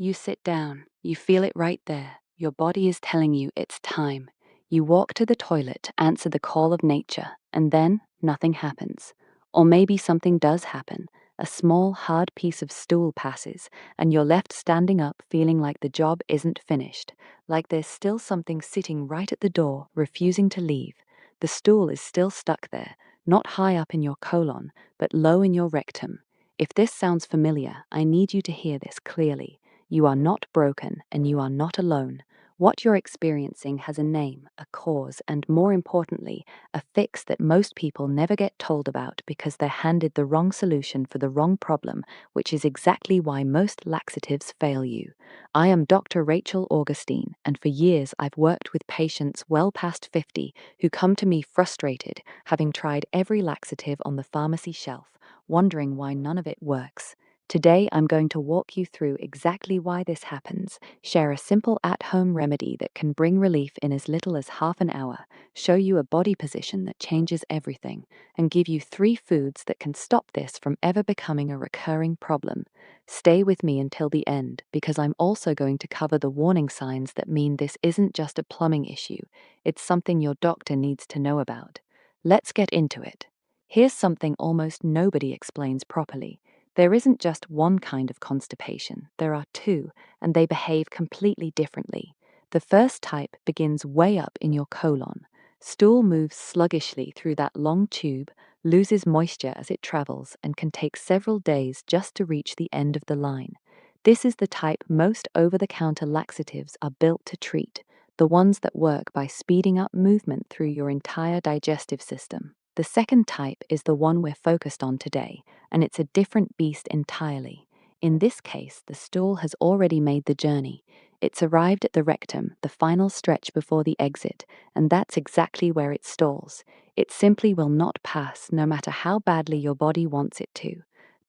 You sit down, you feel it right there. Your body is telling you it's time. You walk to the toilet, answer the call of nature, and then nothing happens. Or maybe something does happen. A small, hard piece of stool passes, and you're left standing up feeling like the job isn't finished, like there's still something sitting right at the door, refusing to leave. The stool is still stuck there, not high up in your colon, but low in your rectum. If this sounds familiar, I need you to hear this clearly. You are not broken, and you are not alone. What you're experiencing has a name, a cause, and more importantly, a fix that most people never get told about because they're handed the wrong solution for the wrong problem, which is exactly why most laxatives fail you. I am Dr. Rachael Augustine, and for years I've worked with patients well past 50 who come to me frustrated, having tried every laxative on the pharmacy shelf, wondering why none of it works. Today, I'm going to walk you through exactly why this happens, share a simple at-home remedy that can bring relief in as little as half an hour, show you a body position that changes everything, and give you 3 foods that can stop this from ever becoming a recurring problem. Stay with me until the end, because I'm also going to cover the warning signs that mean this isn't just a plumbing issue, it's something your doctor needs to know about. Let's get into it. Here's something almost nobody explains properly. There isn't just one kind of constipation, there are 2, and they behave completely differently. The first type begins way up in your colon. Stool moves sluggishly through that long tube, loses moisture as it travels, and can take several days just to reach the end of the line. This is the type most over-the-counter laxatives are built to treat, the ones that work by speeding up movement through your entire digestive system. The second type is the one we're focused on today, and it's a different beast entirely. In this case, the stool has already made the journey. It's arrived at the rectum, the final stretch before the exit, and that's exactly where it stalls. It simply will not pass, no matter how badly your body wants it to.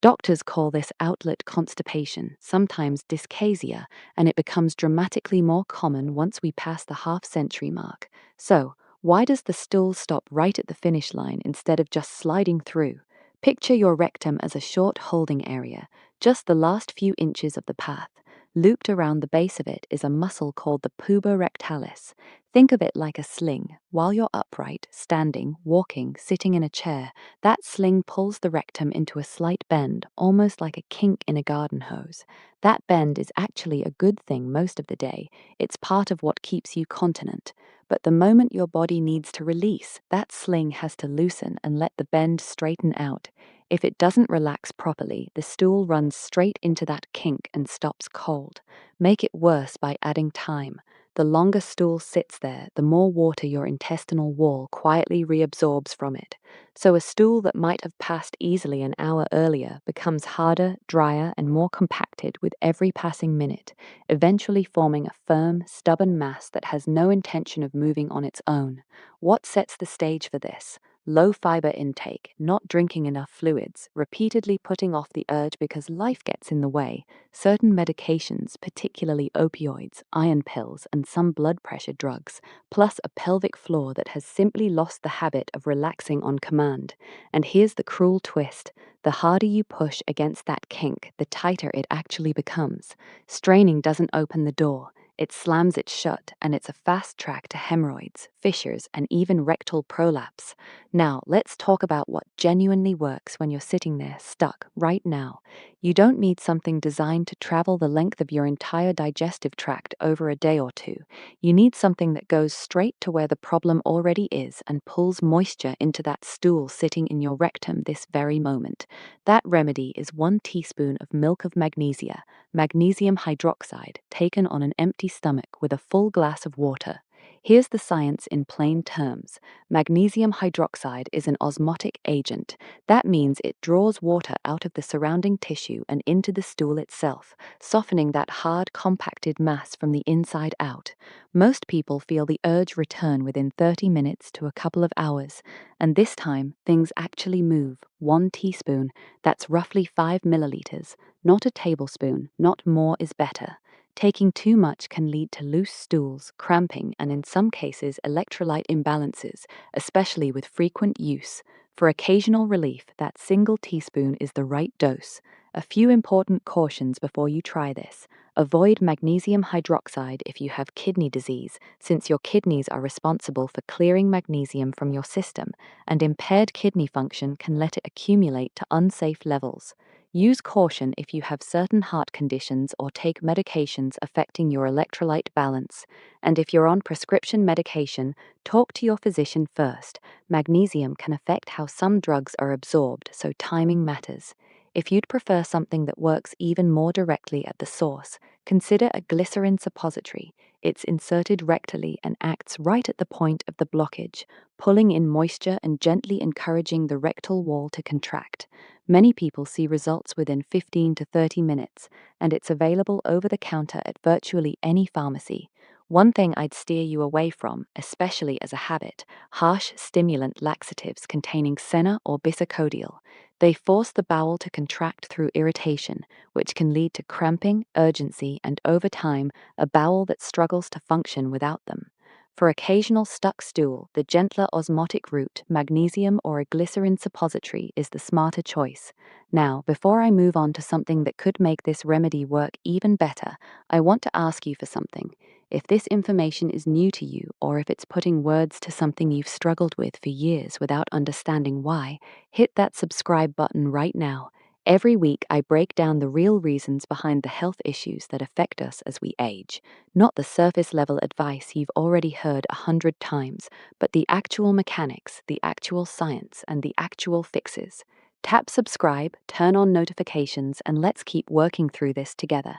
Doctors call this outlet constipation, sometimes dyschezia, and it becomes dramatically more common once we pass the half-century mark. So, why does the stool stop right at the finish line instead of just sliding through? Picture your rectum as a short holding area, just the last few inches of the path. Looped around the base of it is a muscle called the pubo rectalis. Think of it like a sling. While you're upright, standing, walking, sitting in a chair, that sling pulls the rectum into a slight bend, almost like a kink in a garden hose. That bend is actually a good thing most of the day. It's part of what keeps you continent. But the moment your body needs to release, that sling has to loosen and let the bend straighten out. If it doesn't relax properly, the stool runs straight into that kink and stops cold. Make it worse by adding time. The longer stool sits there, the more water your intestinal wall quietly reabsorbs from it. So a stool that might have passed easily an hour earlier becomes harder, drier, and more compacted with every passing minute, eventually forming a firm, stubborn mass that has no intention of moving on its own. What sets the stage for this? Low fiber intake, not drinking enough fluids, repeatedly putting off the urge because life gets in the way, certain medications, particularly opioids, iron pills, and some blood pressure drugs, plus a pelvic floor that has simply lost the habit of relaxing on command. And here's the cruel twist. The harder you push against that kink, the tighter it actually becomes. Straining doesn't open the door. It slams it shut, and it's a fast track to hemorrhoids, fissures, and even rectal prolapse. Now, let's talk about what genuinely works when you're sitting there stuck right now. You don't need something designed to travel the length of your entire digestive tract over a day or 2. You need something that goes straight to where the problem already is and pulls moisture into that stool sitting in your rectum this very moment. That remedy is 1 teaspoon of milk of magnesia, magnesium hydroxide, taken on an empty stomach with a full glass of water. Here's the science in plain terms. Magnesium hydroxide is an osmotic agent. That means it draws water out of the surrounding tissue and into the stool itself, softening that hard, compacted mass from the inside out. Most people feel the urge return within 30 minutes to a couple of hours, and this time things actually move. 1 teaspoon, that's roughly 5 milliliters, not a tablespoon, not more is better. Taking too much can lead to loose stools, cramping, and in some cases electrolyte imbalances, especially with frequent use. For occasional relief, that single teaspoon is the right dose. A few important cautions before you try this. Avoid magnesium hydroxide if you have kidney disease, since your kidneys are responsible for clearing magnesium from your system, and impaired kidney function can let it accumulate to unsafe levels. Use caution if you have certain heart conditions or take medications affecting your electrolyte balance. And if you're on prescription medication, talk to your physician first. Magnesium can affect how some drugs are absorbed, so timing matters. If you'd prefer something that works even more directly at the source, consider a glycerin suppository. It's inserted rectally and acts right at the point of the blockage, pulling in moisture and gently encouraging the rectal wall to contract. Many people see results within 15 to 30 minutes, and it's available over the counter at virtually any pharmacy. One thing I'd steer you away from, especially as a habit, harsh stimulant laxatives containing senna or bisacodyl. They force the bowel to contract through irritation, which can lead to cramping, urgency, and over time, a bowel that struggles to function without them. For occasional stuck stool, the gentler osmotic route, magnesium or a glycerin suppository, is the smarter choice. Now, before I move on to something that could make this remedy work even better, I want to ask you for something. If this information is new to you, or if it's putting words to something you've struggled with for years without understanding why, hit that subscribe button right now. Every week, I break down the real reasons behind the health issues that affect us as we age. Not the surface level advice you've already heard 100 times, but the actual mechanics, the actual science, and the actual fixes. Tap subscribe, turn on notifications, and let's keep working through this together.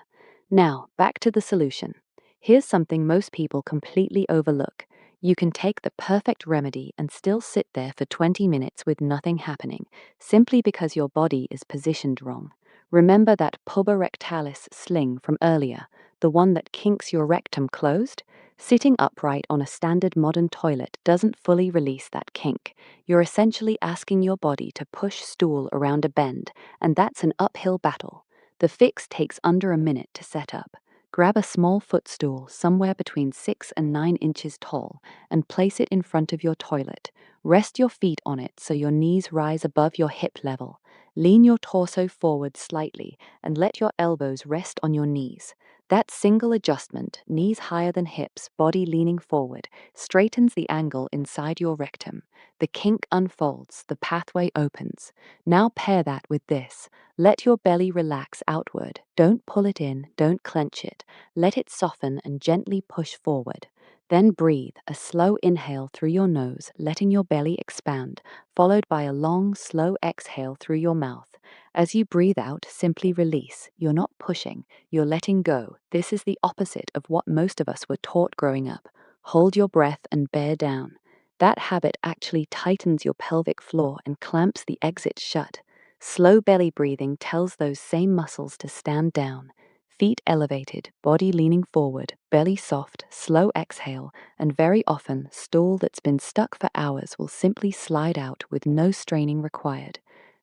Now, back to the solution. Here's something most people completely overlook. You can take the perfect remedy and still sit there for 20 minutes with nothing happening, simply because your body is positioned wrong. Remember that puba rectalis sling from earlier, the one that kinks your rectum closed? Sitting upright on a standard modern toilet doesn't fully release that kink. You're essentially asking your body to push stool around a bend, and that's an uphill battle. The fix takes under a minute to set up. Grab a small footstool somewhere between 6 and 9 inches tall and place it in front of your toilet. Rest your feet on it so your knees rise above your hip level. Lean your torso forward slightly and let your elbows rest on your knees. That single adjustment, knees higher than hips, body leaning forward, straightens the angle inside your rectum. The kink unfolds, the pathway opens. Now pair that with this. Let your belly relax outward. Don't pull it in, don't clench it. Let it soften and gently push forward. Then breathe, a slow inhale through your nose, letting your belly expand, followed by a long, slow exhale through your mouth. As you breathe out, simply release. You're not pushing, you're letting go. This is the opposite of what most of us were taught growing up. Hold your breath and bear down. That habit actually tightens your pelvic floor and clamps the exit shut. Slow belly breathing tells those same muscles to stand down. Feet elevated, body leaning forward, belly soft, slow exhale, and very often, stool that's been stuck for hours will simply slide out with no straining required.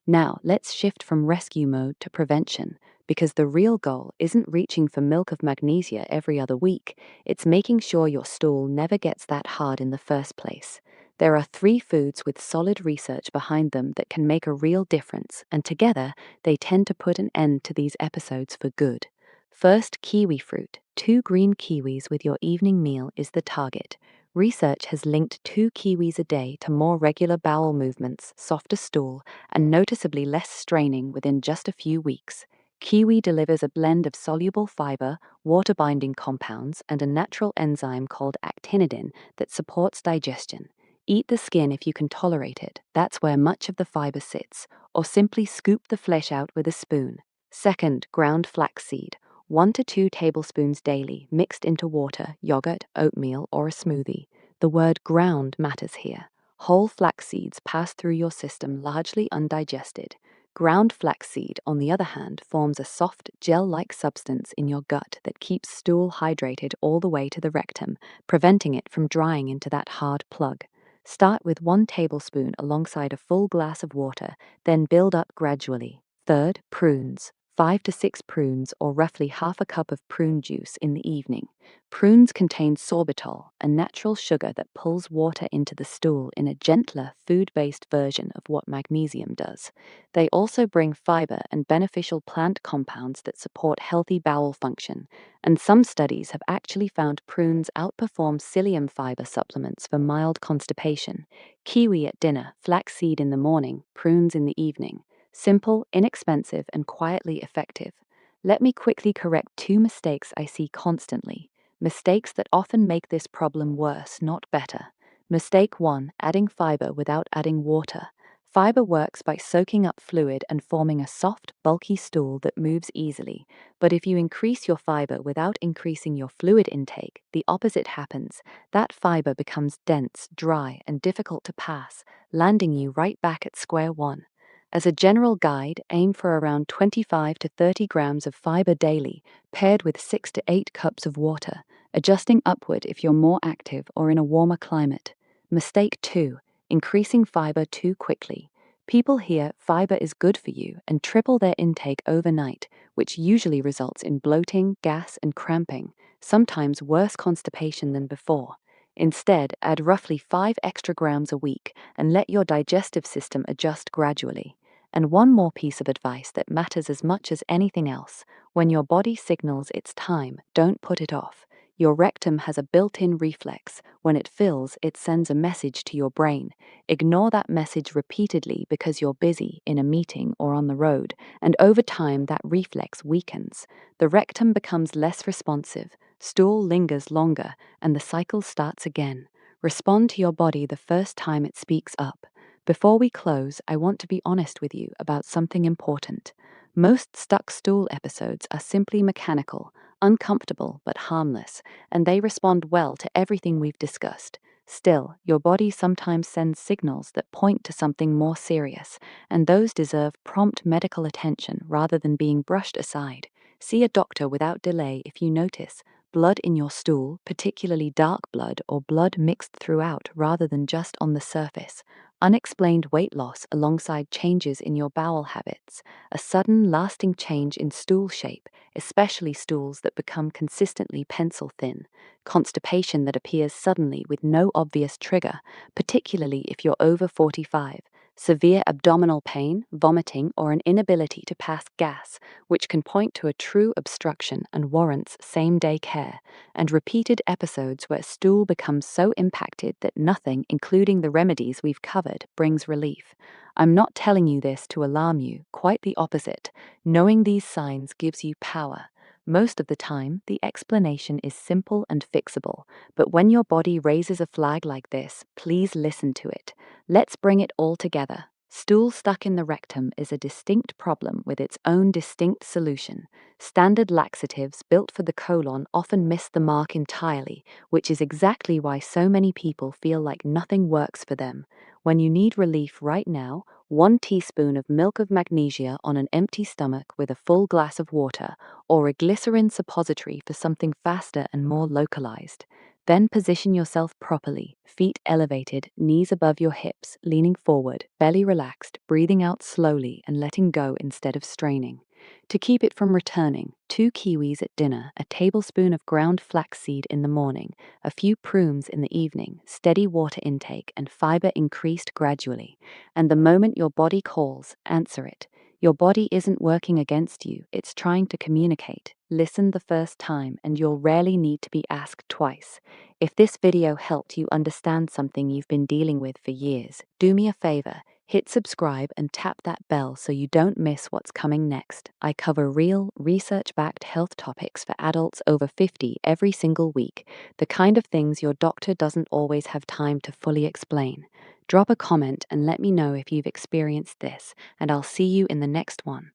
Now, let's shift from rescue mode to prevention, because the real goal isn't reaching for milk of magnesia every other week, it's making sure your stool never gets that hard in the first place. There are 3 foods with solid research behind them that can make a real difference, and together, they tend to put an end to these episodes for good. First, kiwi fruit. 2 green kiwis with your evening meal is the target. Research has linked 2 kiwis a day to more regular bowel movements, softer stool, and noticeably less straining within just a few weeks. Kiwi delivers a blend of soluble fiber, water-binding compounds, and a natural enzyme called actinidin that supports digestion. Eat the skin if you can tolerate it. That's where much of the fiber sits, or simply scoop the flesh out with a spoon. Second, ground flaxseed. 1 to 2 tablespoons daily, mixed into water, yogurt, oatmeal, or a smoothie. The word ground matters here. Whole flax seeds pass through your system largely undigested. Ground flaxseed, on the other hand, forms a soft, gel-like substance in your gut that keeps stool hydrated all the way to the rectum, preventing it from drying into that hard plug. Start with 1 tablespoon alongside a full glass of water, then build up gradually. Third, prunes. 5 to 6 prunes or roughly half a cup of prune juice in the evening. Prunes contain sorbitol, a natural sugar that pulls water into the stool in a gentler, food-based version of what magnesium does. They also bring fiber and beneficial plant compounds that support healthy bowel function, and some studies have actually found prunes outperform psyllium fiber supplements for mild constipation. Kiwi at dinner, flaxseed in the morning, prunes in the evening. Simple, inexpensive, and quietly effective. Let me quickly correct 2 mistakes I see constantly. Mistakes that often make this problem worse, not better. Mistake 1: adding fiber without adding water. Fiber works by soaking up fluid and forming a soft, bulky stool that moves easily. But if you increase your fiber without increasing your fluid intake, the opposite happens. That fiber becomes dense, dry, and difficult to pass, landing you right back at square one. As a general guide, aim for around 25 to 30 grams of fiber daily, paired with 6 to 8 cups of water, adjusting upward if you're more active or in a warmer climate. Mistake 2: increasing fiber too quickly. People hear fiber is good for you and triple their intake overnight, which usually results in bloating, gas, and cramping, sometimes worse constipation than before. Instead, add roughly 5 extra grams a week and let your digestive system adjust gradually. And one more piece of advice that matters as much as anything else: when your body signals it's time, don't put it off. Your rectum has a built-in reflex. When it fills, it sends a message to your brain. Ignore that message repeatedly because you're busy, in a meeting, or on the road, and over time that reflex weakens. The rectum becomes less responsive, stool lingers longer, and the cycle starts again. Respond to your body the first time it speaks up. Before we close, I want to be honest with you about something important. Most stuck stool episodes are simply mechanical, uncomfortable but harmless, and they respond well to everything we've discussed. Still, your body sometimes sends signals that point to something more serious, and those deserve prompt medical attention rather than being brushed aside. See a doctor without delay if you notice blood in your stool, particularly dark blood or blood mixed throughout rather than just on the surface, unexplained weight loss alongside changes in your bowel habits, a sudden, lasting change in stool shape, especially stools that become consistently pencil thin, constipation that appears suddenly with no obvious trigger, particularly if you're over 45, severe abdominal pain, vomiting, or an inability to pass gas, which can point to a true obstruction and warrants same-day care, and repeated episodes where stool becomes so impacted that nothing, including the remedies we've covered, brings relief. I'm not telling you this to alarm you, quite the opposite. Knowing these signs gives you power. Most of the time, the explanation is simple and fixable, but when your body raises a flag like this, please listen to it. Let's bring it all together. Stool stuck in the rectum is a distinct problem with its own distinct solution. Standard laxatives built for the colon often miss the mark entirely, which is exactly why so many people feel like nothing works for them. When you need relief right now, 1 teaspoon of milk of magnesia on an empty stomach with a full glass of water, or a glycerin suppository for something faster and more localized. Then position yourself properly, feet elevated, knees above your hips, leaning forward, belly relaxed, breathing out slowly and letting go instead of straining. To keep it from returning, 2 kiwis at dinner, a tablespoon of ground flaxseed in the morning, a few prunes in the evening, steady water intake, and fiber increased gradually. And the moment your body calls, answer it. Your body isn't working against you, it's trying to communicate. Listen the first time, and you'll rarely need to be asked twice. If this video helped you understand something you've been dealing with for years, do me a favor. Hit subscribe and tap that bell so you don't miss what's coming next. I cover real, research-backed health topics for adults over 50 every single week, the kind of things your doctor doesn't always have time to fully explain. Drop a comment and let me know if you've experienced this, and I'll see you in the next one.